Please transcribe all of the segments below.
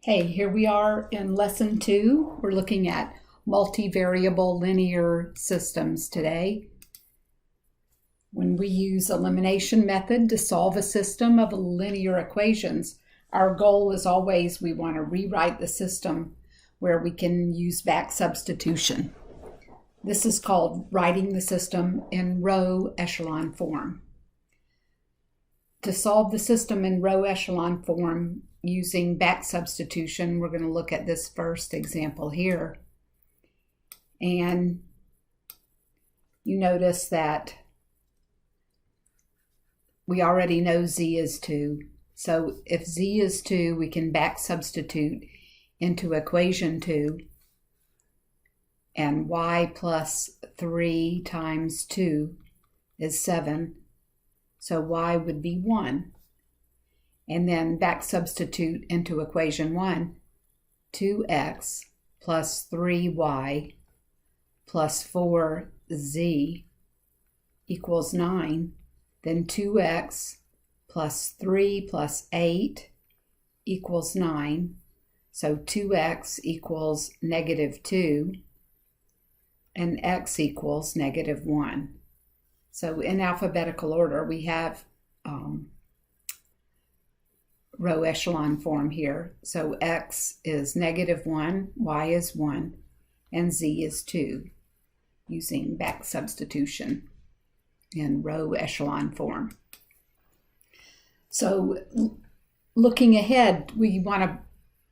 Hey, here we are in lesson 2. We're looking at multivariable linear systems today. When we use elimination method to solve a system of linear equations, our goal is always we want to rewrite the system where we can use back substitution. This is called writing the system in row echelon form. To solve the system in row echelon form using back substitution, we're going to look at this first example here. And you notice that we already know z is 2. So if z is 2, we can back substitute into equation 2. And y plus 3 times 2 is 7. So y would be 1. And then back substitute into equation 1, 2x plus 3y plus 4z equals 9. Then 2x plus 3 plus 8 equals 9. So 2x equals negative 2 and x equals negative 1. So in alphabetical order, we have row echelon form here. So x is negative 1, y is 1, and z is 2, using back substitution in row echelon form. So looking ahead, we want to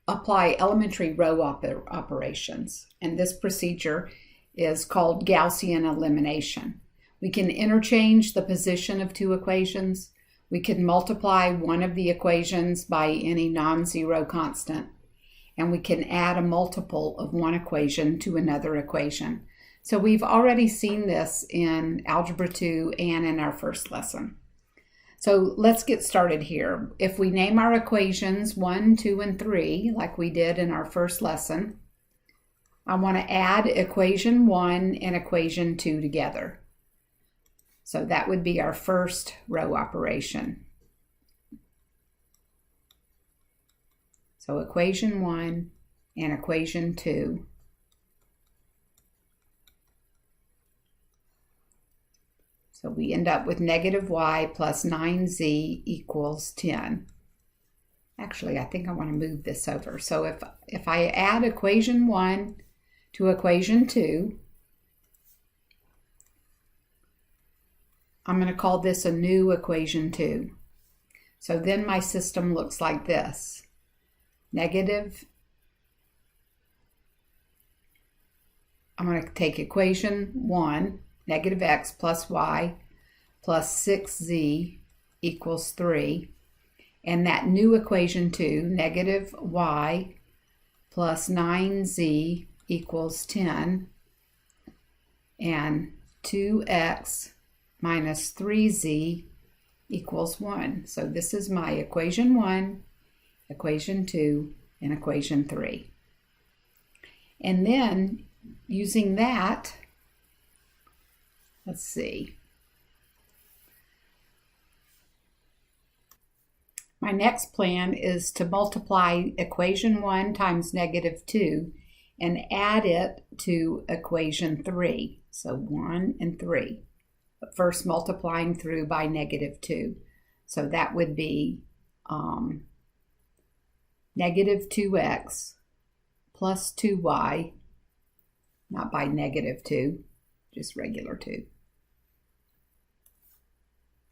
apply elementary row operations, and this procedure is called Gaussian elimination. We can interchange the position of two equations. We can multiply one of the equations by any non-zero constant, and we can add a multiple of one equation to another equation. So we've already seen this in Algebra 2 and in our first lesson. So let's get started here. If we name our equations 1, 2, and 3, like we did in our first lesson, I want to add equation 1 and equation 2 together. So that would be our first row operation. So equation 1 and equation 2. So we end up with negative y plus 9z equals 10. Actually, I think I want to move this over. So if I add equation 1 to equation 2, I'm going to call this a new equation 2. So then my system looks like this. I'm going to take equation 1, negative x plus y plus 6z equals 3. And that new equation 2, negative y plus 9z equals 10. And 2x minus 3z equals 1. So this is my equation 1, equation 2, and equation 3. And then using that, let's see. My next plan is to multiply equation 1 times negative 2 and add it to equation 3. So 1 and 3. But first multiplying through by negative 2. So that would be negative 2x plus 2y, not by negative 2, just regular 2.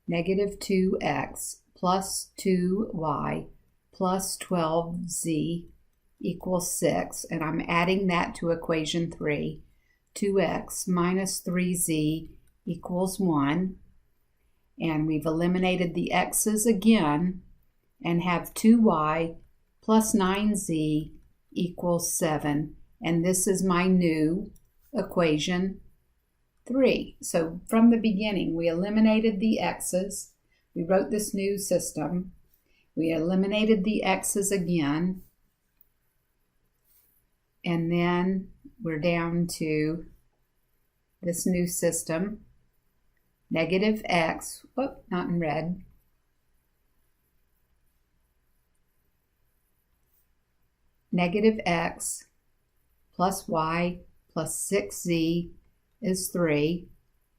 Negative 2x plus 2y plus 12z equals 6, and I'm adding that to equation 3. 2x minus 3z equals 1, and we've eliminated the x's again and have 2y plus 9z equals 7, and this is my new equation 3. So from the beginning we eliminated the x's, we wrote this new system, we eliminated the x's again, and then we're down to this new system, negative x, not in red, negative x plus y plus 6z is 3.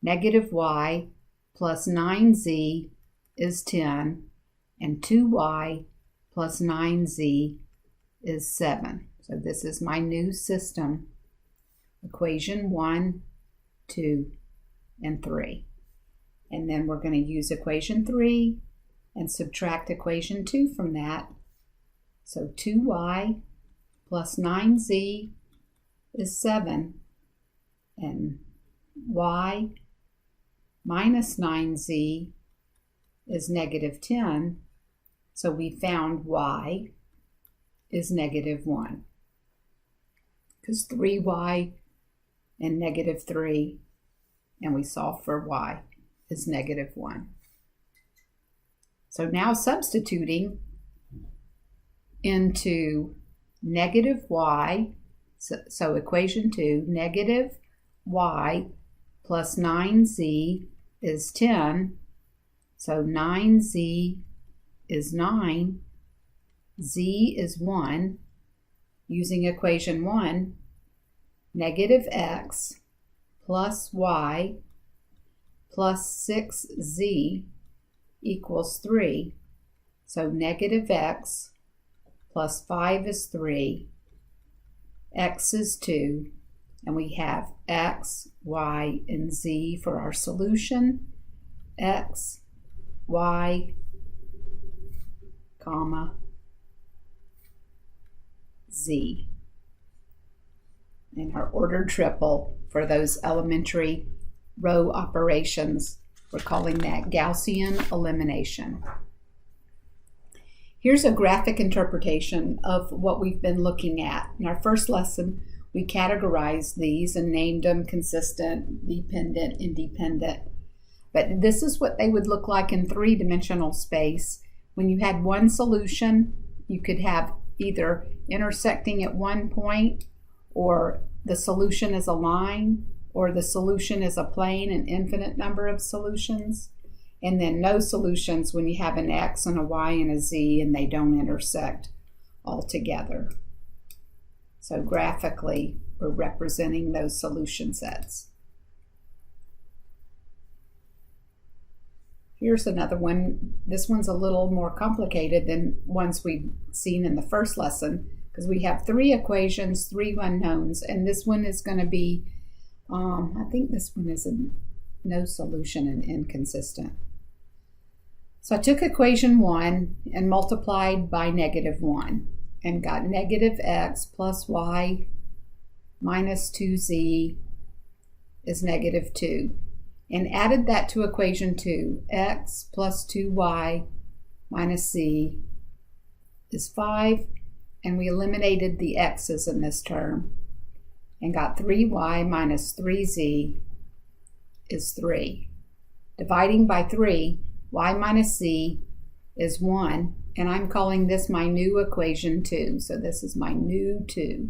Negative y plus 9z is 10. And 2y plus 9z is 7. So this is my new system. Equation 1, 2, and 3. And then we're going to use equation 3 and subtract equation 2 from that. So 2y plus 9z is 7, and y minus 9z is negative 10. So we found y is negative 1, because 3y and negative 3, and we solve for y is negative 1. So now substituting into negative y, so equation 2, negative y plus 9z is 10, so 9z is 9, z is 1. Using equation 1, negative x plus y plus 6z equals 3. So negative x plus 5 is 3, x is 2, and we have x, y, and z for our solution. X, y, comma, z. And our ordered triple for those elementary row operations, we're calling that Gaussian elimination. Here's a graphic interpretation of what we've been looking at. In our first lesson, we categorized these and named them consistent, dependent, independent. But this is what they would look like in three-dimensional space. When you had one solution, you could have either intersecting at one point, or the solution is a line, or the solution is a plane, an infinite number of solutions. And then no solutions when you have an x and a y and a z and they don't intersect altogether. So graphically, we're representing those solution sets. Here's another one. This one's a little more complicated than ones we've seen in the first lesson, because we have 3 equations, 3 unknowns, and this one is going to be, I think this one is no solution and inconsistent. So I took equation 1 and multiplied by negative 1 and got negative x plus y minus 2z is negative 2. And added that to equation 2. X plus 2y minus z is 5. And we eliminated the x's in this term and got 3y minus 3z is 3. Dividing by 3, y minus z is 1. And I'm calling this my new equation 2. So this is my new 2.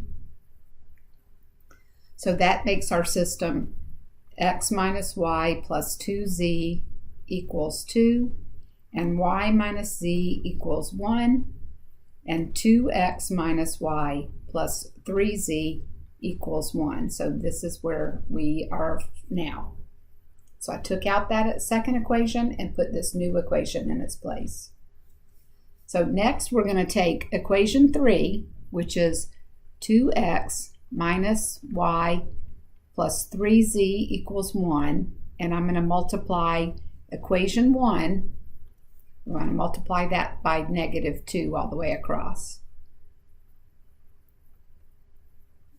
So that makes our system x minus y plus 2z equals 2, and y minus z equals 1, and 2x minus y plus 3z equals 1. So this is where we are now. So I took out that second equation and put this new equation in its place. So next we're going to take equation 3, which is 2x minus y plus 3z equals 1, and I'm going to multiply equation 1. We're going to multiply that by negative 2 all the way across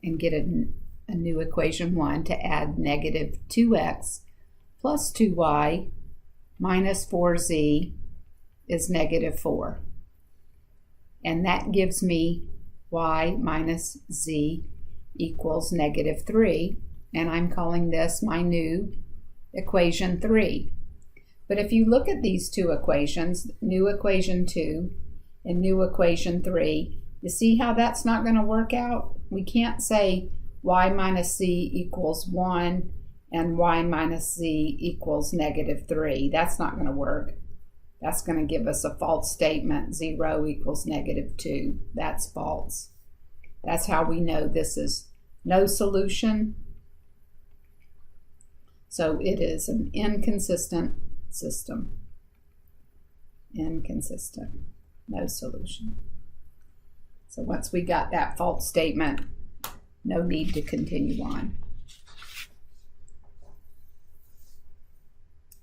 and get a new equation 1 to add negative 2x plus 2y minus 4z is negative 4. And that gives me y minus z equals negative 3. And I'm calling this my new equation 3. But if you look at these two equations, new equation 2 and new equation 3, you see how that's not going to work out? We can't say y minus z equals 1 and y minus z equals negative 3. That's not going to work. That's going to give us a false statement. 0 equals negative 2. That's false. That's how we know this is no solution. So it is an inconsistent system. Inconsistent, no solution. So once we got that false statement, no need to continue on.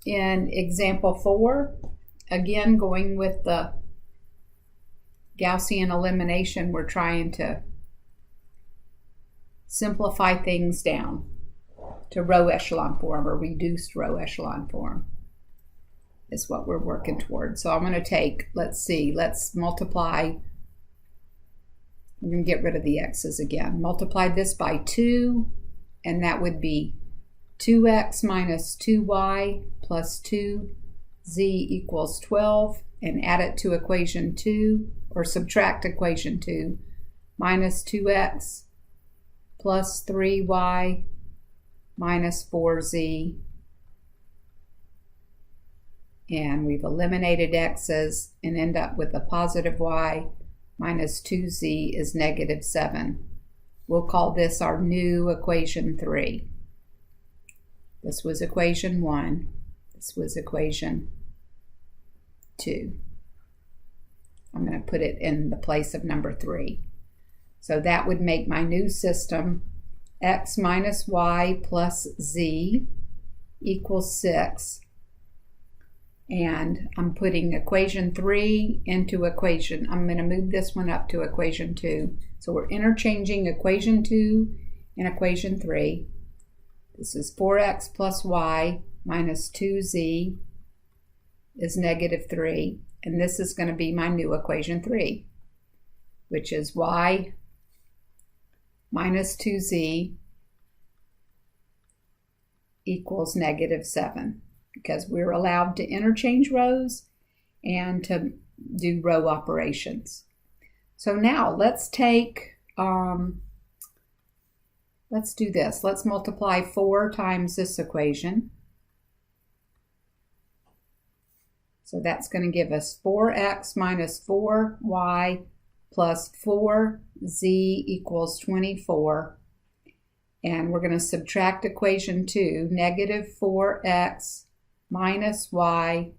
In example 4, again going with the Gaussian elimination, we're trying to simplify things down to row echelon form or reduced row echelon form is what we're working towards. So I'm going to take, let's multiply. I'm going to get rid of the x's again. Multiply this by 2, and that would be 2x minus 2y plus 2z equals 12, and add it to equation 2, or subtract equation 2, minus 2x plus 3y minus 4z. And we've eliminated x's and end up with a positive y minus 2z is negative 7. We'll call this our new equation 3. This was equation 1. This was equation 2. I'm going to put it in the place of number 3. So that would make my new system x minus y plus z equals 6. And I'm putting equation 3 into equation. I'm going to move this one up to equation 2. So we're interchanging equation 2 and equation 3. This is 4x plus y minus 2z is negative 3. And this is going to be my new equation 3, which is y minus 2z equals negative 7. Because we're allowed to interchange rows and to do row operations. So now let's take, let's do this. Let's multiply 4 times this equation. So that's going to give us 4x minus 4y plus 4z equals 24. And we're going to subtract equation 2, negative 4x minus y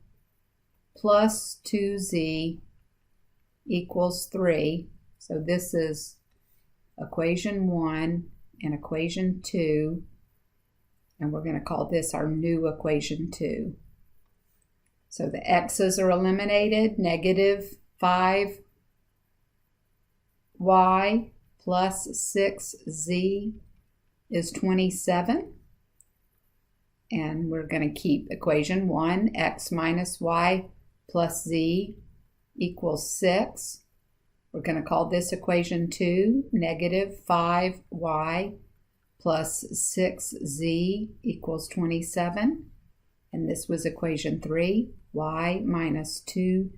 plus 2z equals 3. So this is equation 1 and equation 2, and we're going to call this our new equation 2. So the x's are eliminated. Negative 5y plus 6z is 27. And we're going to keep equation 1, x minus y plus z equals 6. We're going to call this equation 2, negative 5y plus 6z equals 27. And this was equation 3, y minus 2z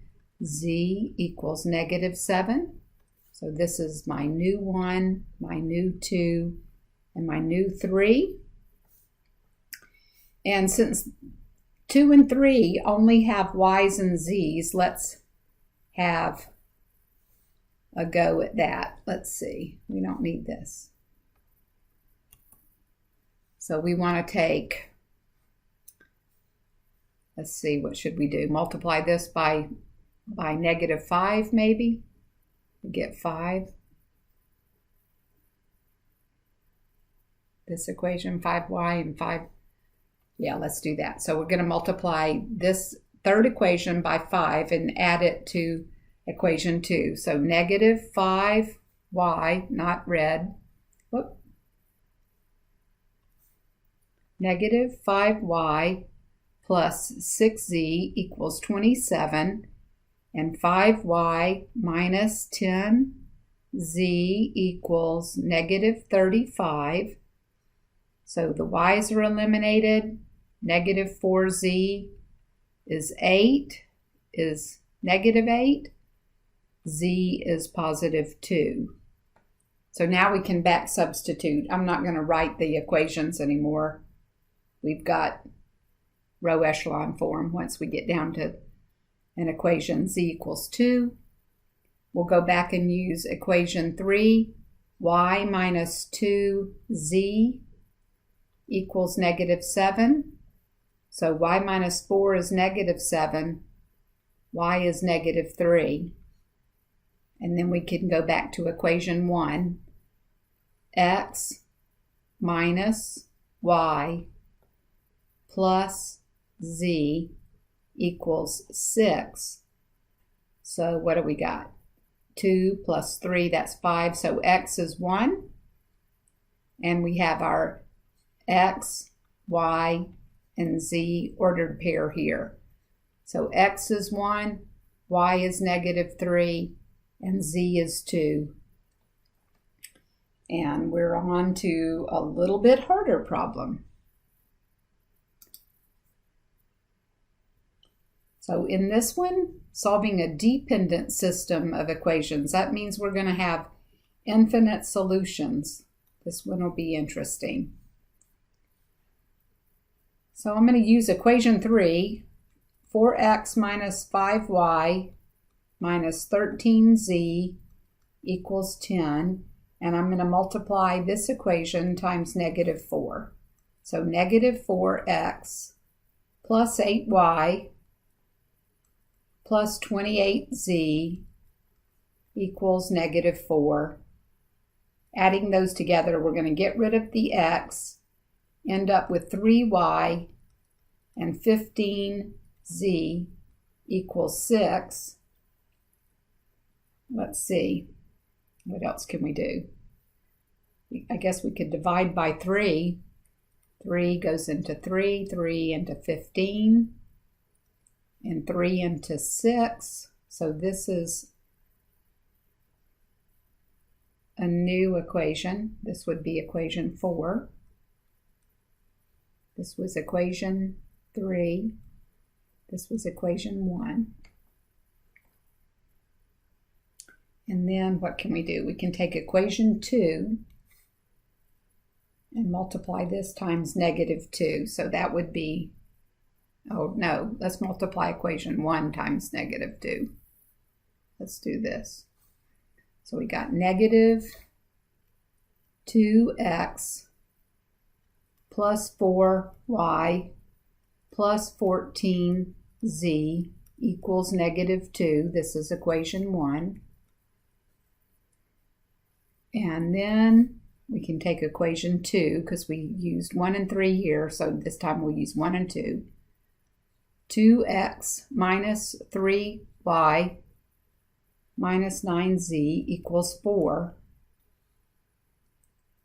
equals negative 7. So this is my new 1, my new 2, and my new 3. And since 2 and 3 only have y's and z's, let's have a go at that. Let's see. We don't need this. So we want to take, let's see, what should we do? Multiply this by negative 5 maybe. We get 5. This equation, 5y and 5. Yeah, let's do that. So we're going to multiply this third equation by 5 and add it to equation 2. So negative 5y, not red. Whoop. Negative 5y plus 6z equals 27. And 5y minus 10z equals negative 35. So the y's are eliminated. Negative 4z is 8, is negative 8. Z is positive 2. So now we can back substitute. I'm not going to write the equations anymore. We've got row echelon form once we get down to an equation z equals 2. We'll go back and use equation 3 y minus 2z equals negative 7. So y minus 4 is negative 7. Y is negative 3. And then we can go back to equation 1. X minus y plus z equals 6. So what do we got? 2 plus 3, that's 5. So x is 1. And we have our x, y, and z ordered pair here. So x is 1, y is negative 3, and z is 2. And we're on to a little bit harder problem. So in this one, solving a dependent system of equations, that means we're going to have infinite solutions. This one will be interesting. So I'm going to use equation 3, 4x minus 5y minus 13z equals 10. And I'm going to multiply this equation times negative 4. So negative 4x plus 8y plus 28z equals negative 4. Adding those together, we're going to get rid of the x, end up with 3y, and 15z equals 6. Let's see. What else can we do? I guess we could divide by 3. 3 goes into 3, 3 into 15, and 3 into 6. So this is a new equation. This would be equation 4. This was equation 3. This was equation 1. And then what can we do? We can take equation 2 and multiply this times negative 2. So that would be, oh no, let's multiply equation 1 times negative 2. Let's do this. So we got negative 2x plus 4y plus 14z equals negative 2. This is equation 1. And then we can take equation 2 because we used 1 and 3 here, so this time we'll use 1 and 2. 2x minus 3y minus 9z equals 4.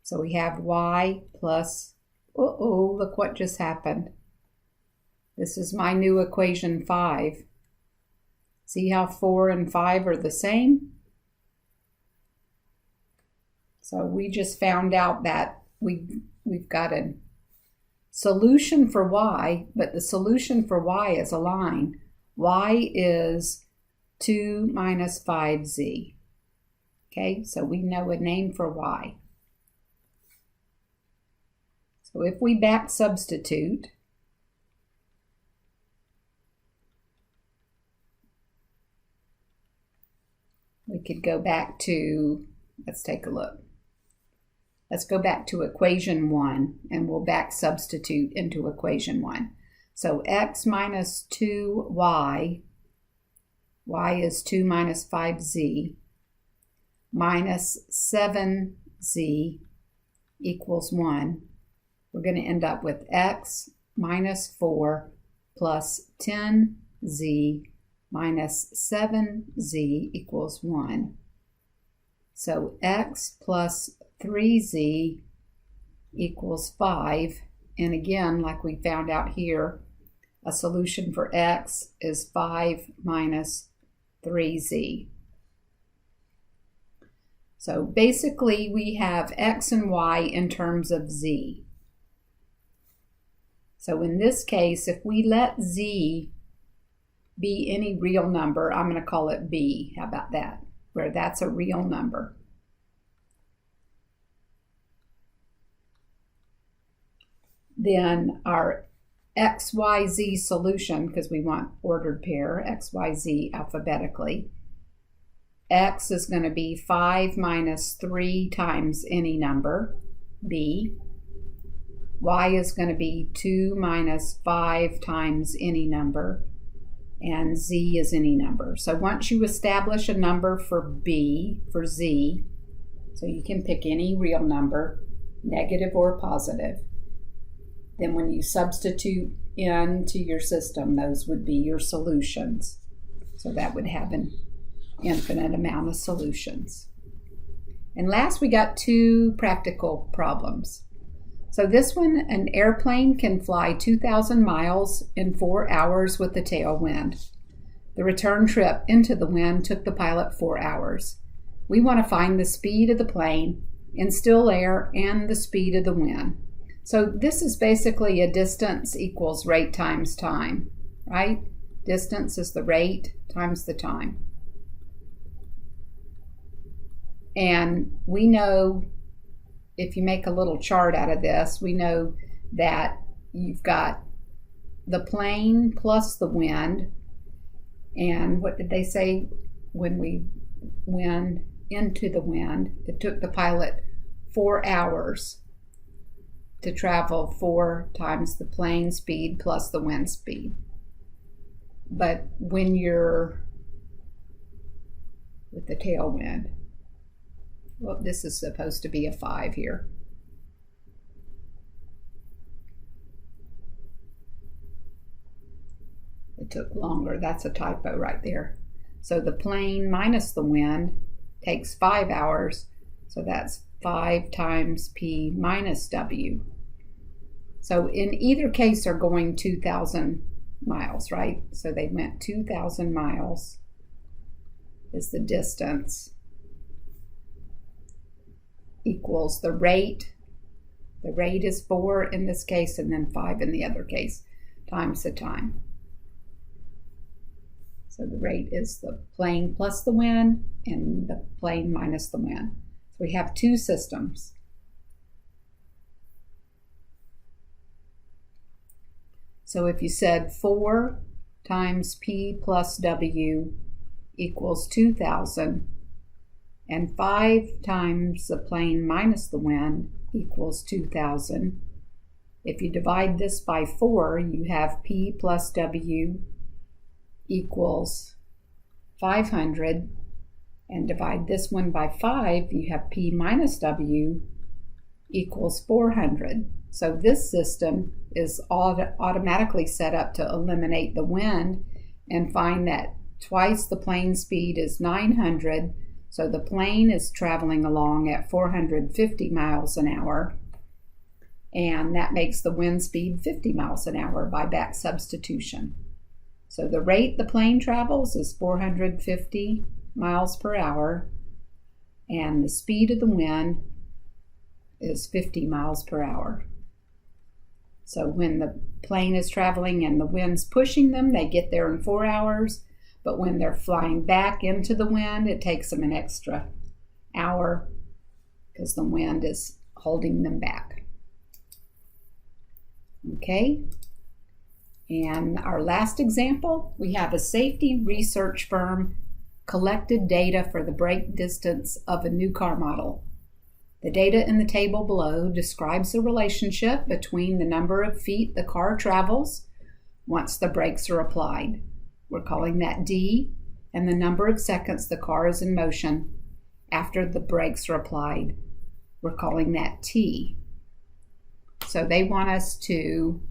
So we have y plus, uh-oh, look what just happened. This is my new equation 5. See how 4 and 5 are the same? So we just found out that we've got a solution for y, but the solution for y is a line. Y is 2 minus 5z. Okay, so we know a name for y. So if we back substitute, we could go back to, let's take a look. Let's go back to equation 1 and we'll back substitute into equation 1. So x minus 2y, y is 2 minus 5z, minus 7z equals 1. We're going to end up with x minus 4 plus 10z minus 7z equals 1. So x plus 3z equals 5. And again, like we found out here, a solution for x is 5 minus 3z. So basically we have x and y in terms of z. So in this case, if we let z be any real number, I'm going to call it b. How about that? Where that's a real number. Then our XYZ solution, because we want ordered pair, XYZ alphabetically, x is going to be 5 minus 3 times any number, b. Y is going to be 2 minus 5 times any number, and z is any number. So once you establish a number for b, for z, so you can pick any real number, negative or positive, then when you substitute into your system, those would be your solutions. So that would have an infinite amount of solutions. And last, we got 2 practical problems. So this one, an airplane can fly 2,000 miles in 4 hours with the tailwind. The return trip into the wind took the pilot 4 hours. We want to find the speed of the plane in still air and the speed of the wind. So this is basically a distance equals rate times time, right? Distance is the rate times the time. And we know, if you make a little chart out of this, we know that you've got the plane plus the wind. And what did they say when we went into the wind? It took the pilot 4 hours to travel 4 times the plane speed plus the wind speed. But when you're with the tailwind, well, this is supposed to be a 5 here. It took longer. That's a typo right there. So the plane minus the wind takes 5 hours. So that's 5 times P minus W. So in either case, they're going 2,000 miles, right? So they went 2,000 miles is the distance, equals the rate. The rate is 4 in this case, and then 5 in the other case, times the time. So the rate is the plane plus the wind and the plane minus the wind. So we have 2 systems. So if you said 4 times P plus W equals 2,000, and 5 times the plane minus the wind equals 2,000. If you divide this by 4, you have P plus W equals 500. And divide this one by 5, you have P minus W equals 400. So this system is automatically set up to eliminate the wind and find that twice the plane speed is 900. So the plane is traveling along at 450 miles an hour, and that makes the wind speed 50 miles an hour by back substitution. So the rate the plane travels is 450 miles per hour, and the speed of the wind is 50 miles per hour. So when the plane is traveling and the wind's pushing them, they get there in 4 hours. But when they're flying back into the wind, it takes them an extra hour because the wind is holding them back. Okay, and our last example, we have a safety research firm collected data for the brake distance of a new car model. The data in the table below describes the relationship between the number of feet the car travels once the brakes are applied. We're calling that D, and the number of seconds the car is in motion after the brakes are applied. We're calling that T. So they want us to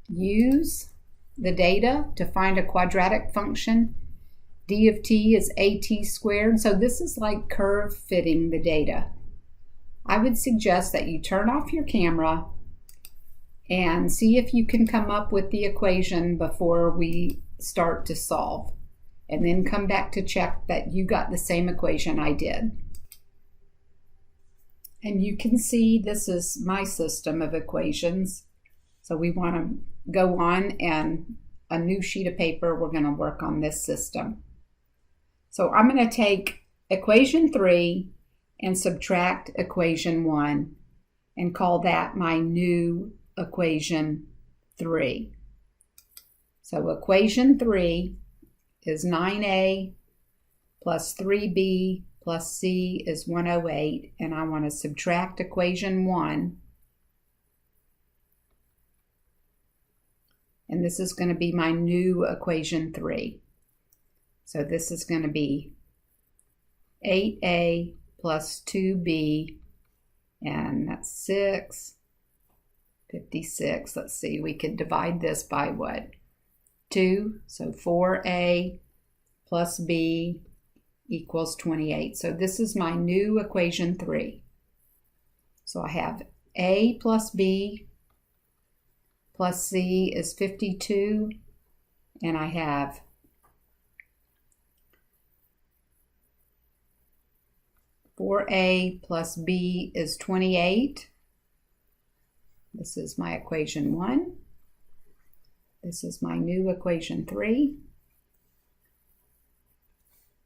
use the data to find a quadratic function. D of t is AT squared. So this is like curve fitting the data. I would suggest that you turn off your camera and see if you can come up with the equation before we start to solve. And then come back to check that you got the same equation I did. And you can see this is my system of equations. So we want to go on, and a new sheet of paper, we're going to work on this system. So I'm going to take equation 3 and subtract equation 1 and call that my new equation 3. So equation 3 is 9a plus 3b plus c is 108, and I want to subtract equation 1. And this is going to be my new equation 3. So this is going to be 8a plus 2b, and that's 6, 56. Let's see, we could divide this by what? 2, so 4a plus b equals 28. So this is my new equation 3. So I have a plus b plus c is 52, and I have (4a plus b is 28). This is my equation 1. This is my new equation 3.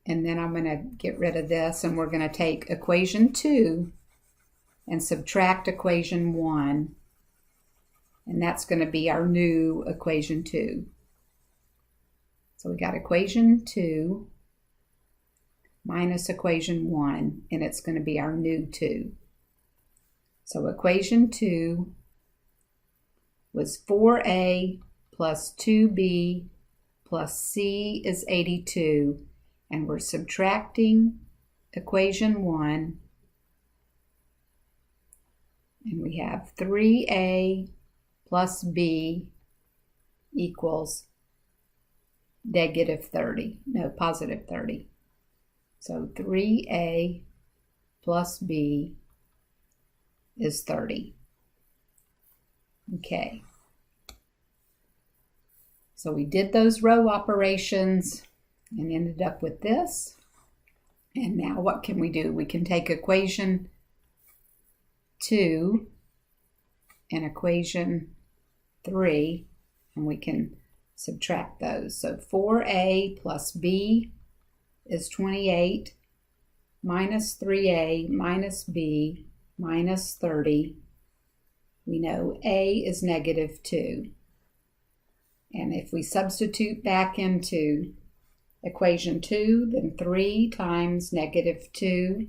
And then I'm going to get rid of this, and we're going to take equation 2 and subtract equation 1. And that's going to be our new equation 2. So we got equation 2 minus equation 1, and it's going to be our new 2. So equation 2 was 4a plus 2b plus c is 82, and we're subtracting equation 1, and we have 3a plus b equals positive 30. So 3a plus b is 30. Okay. So we did those row operations and ended up with this. And now what can we do? We can take equation 2 and equation 3, and we can subtract those. So 4a plus b is 28 minus 3a minus b minus 30. We know a is negative 2. And if we substitute back into equation 2, then 3 times negative 2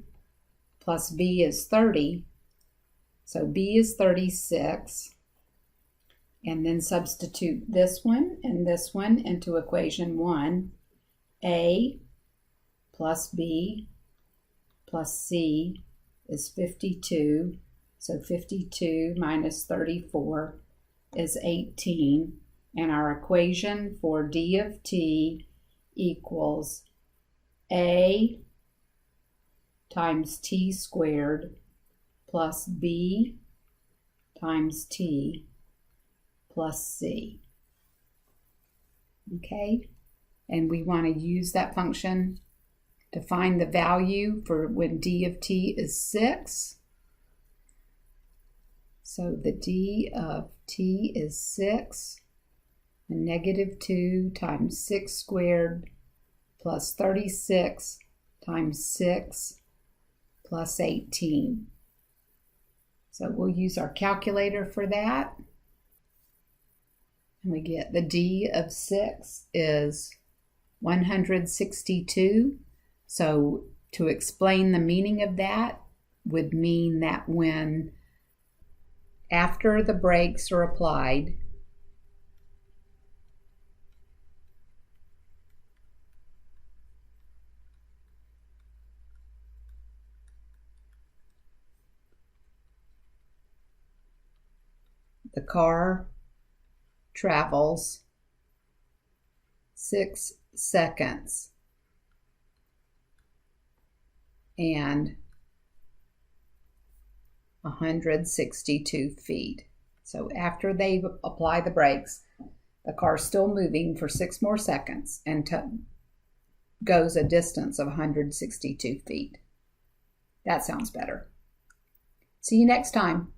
plus b is 30. So b is 36. And then substitute this one and this one into equation 1. A plus b plus c is 52. So 52 minus 34 is 18. And our equation for d of t equals a times t squared plus b times t plus c. Okay, and we want to use that function to find the value for when d of t is 6. So the d of t is 6, and negative 2 times 6 squared plus 36 times 6 plus 18. So we'll use our calculator for that. And we get the d of 6 is 162. So to explain the meaning of that would mean that when after the brakes are applied, the car travels 6 seconds and 162 feet. So after they apply the brakes, the car's still moving for 6 more seconds and goes a distance of 162 feet. That sounds better. See you next time.